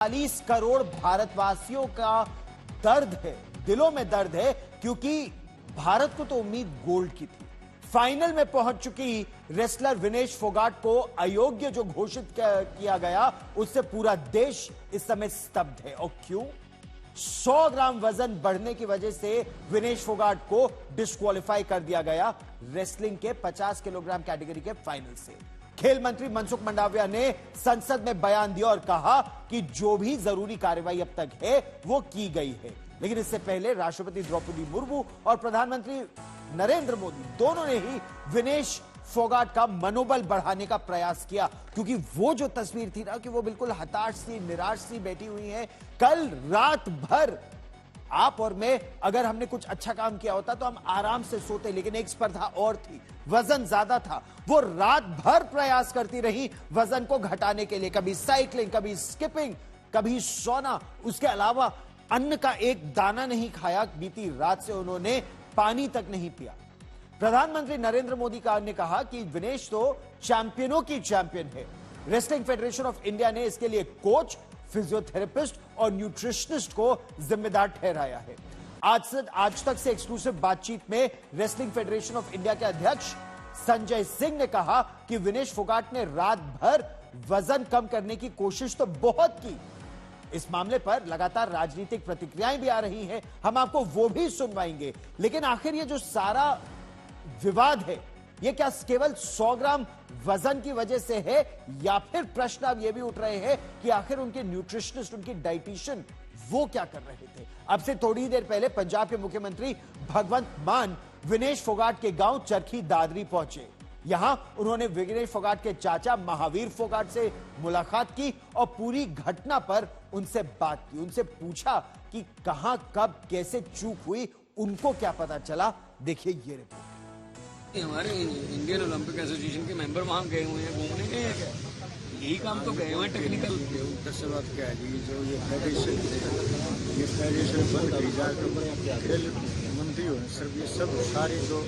40 करोड़ भारतवासियों का दर्द है, दिलों में दर्द है, क्योंकि भारत को तो उम्मीद गोल्ड की थी। फाइनल में पहुंच चुकी रेसलर विनेश फोगाट को अयोग्य जो घोषित किया गया, उससे पूरा देश इस समय स्तब्ध है। और क्यों? 100 ग्राम वजन बढ़ने की वजह से विनेश फोगाट को डिस्क्वालीफाई कर दिया गया रेसलिंग के 50 किलोग्राम कैटेगरी के फाइनल से। खेल मंत्री मनसुख मंडाविया ने संसद में बयान दिया और कहा कि जो भी जरूरी कार्रवाई अब तक है वो की गई है। लेकिन इससे पहले राष्ट्रपति द्रौपदी मुर्मू और प्रधानमंत्री नरेंद्र मोदी दोनों ने ही विनेश फोगाट का मनोबल बढ़ाने का प्रयास किया, क्योंकि वो जो तस्वीर थी ना कि वो बिल्कुल हताश सी, निराश सी बैठी हुई है। कल रात भर आप और मैं अगर हमने कुछ अच्छा काम किया होता तो हम आराम से सोते, लेकिन एक स्पर्धा और थी, वजन ज्यादा था। वो रात भर प्रयास करती रही वजन को घटाने के लिए, कभी साइकिलिंग, कभी स्किपिंग, कभी सोना, उसके अलावा अन्न का एक दाना नहीं खाया। बीती रात से उन्होंने पानी तक नहीं पिया। प्रधानमंत्री नरेंद्र मोदी ने कहा कि विनेश तो चैंपियनों की चैंपियन है। रेसलिंग फेडरेशन ऑफ इंडिया ने इसके लिए कोच, फिजियोथेरेपिस्ट और न्यूट्रिशनिस्ट को जिम्मेदार ठहराया है। आज तक से एक्सक्लूसिव बातचीत में रेसलिंग फेडरेशन ऑफ इंडिया के अध्यक्ष संजय सिंह ने कहा कि विनेश फोगाट ने रात भर वजन कम करने की कोशिश तो बहुत की। इस मामले पर लगातार राजनीतिक प्रतिक्रियाएं भी आ रही हैं, हम आपको वो भी सुनवाएंगे। लेकिन आखिर ये जो सारा विवाद है, ये क्या केवल 100 ग्राम वजन की वजह से है, या फिर प्रश्न अब ये भी उठ रहे हैं कि आखिर उनके न्यूट्रिशनिस्ट, उनकी डाइटिशियन वो क्या कर रहे थे? अब से थोड़ी देर पहले पंजाब के मुख्यमंत्री भगवंत मान विनेश फोगाट के गांव चरखी दादरी पहुंचे। यहां उन्होंने विनेश फोगाट के चाचा महावीर फोगाट से मुलाकात की और पूरी घटना पर उनसे बात की। उनसे पूछा कि कहां, कब, कैसे चूक हुई, उनको क्या पता चला। देखिए ये रिपोर्ट। हमारे इंडियन ओलंपिक एसोसिएशन के मेंबर वहाँ गए हुए हैं, घूमने गए हैं क्या? यही काम तो गए हुए हैं टेक्निकल। उत्तर से बात क्या है, जो ये फेडरेशन बंद की जाए तो खेल मंत्री हो सर, ये सब सारे जो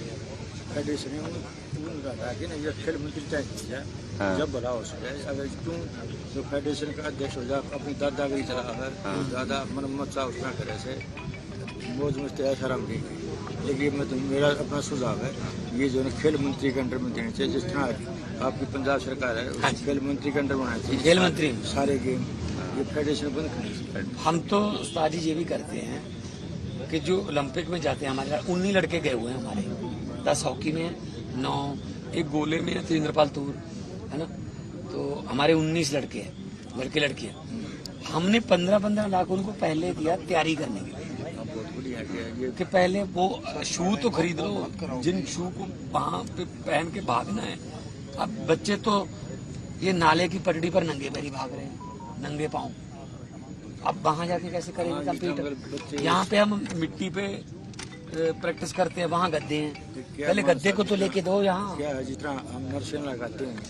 फेडरेशन है उनका हटा के ना ये खेल मंत्री तय की जाए, जब भला हो सके। अगर क्यों जो फेडरेशन का अध्यक्ष हो जाए अपनी दादागिरी चला, अगर दादा मनमत सा उसना करे से मौज मस्ती है शर्म नहीं। लेकिन मैं तो मेरा अपना सुझाव है, ये जो है खेल मंत्री के अंडर में देना चाहिए। जिस तरह आपकी पंजाब सरकार है, उस खेल मंत्री के अंडर होना चाहिए। खेल मंत्री सारे गेम ये फेडरेशन बंद करनी चाहिए। हम तो उस्ताद जी ये भी करते हैं कि जो ओलंपिक में जाते हैं, हमारे 19 लड़के गए हुए हैं, हमारे 10 हॉकी में, 9 एक गोले में है, त्रिंद्रपाल तूर है ना, तो हमारे 19 लड़के हैं, लड़के लड़कियां। हमने 15-15 लाख उनको पहले दिया तैयारी करने के लिए कि पहले वो शू तो खरीद लो, जिन शू को वहां पे पहन के भागना है। अब बच्चे तो ये नाले की पटड़ी पर नंगे पैरी भाग रहे हैं, नंगे पांव। अब वहां जाके कैसे करेंगे कंप्यूटर? यहाँ पे हम मिट्टी पे प्रैक्टिस करते हैं, वहाँ गद्दे हैं, पहले गद्दे को तो लेके दो। यहाँ क्या है, जितना हम नर्सें लगाते हैं,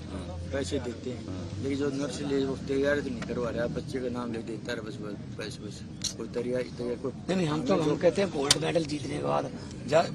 पैसे देते हैं, लेकिन जो नर्स ले वो तैयारी तो नहीं करवा रहा, बच्चे का नाम ले देता है, बस कोई तैयारी कोई नहीं। हम कहते हैं गोल्ड मेडल जीतने के बाद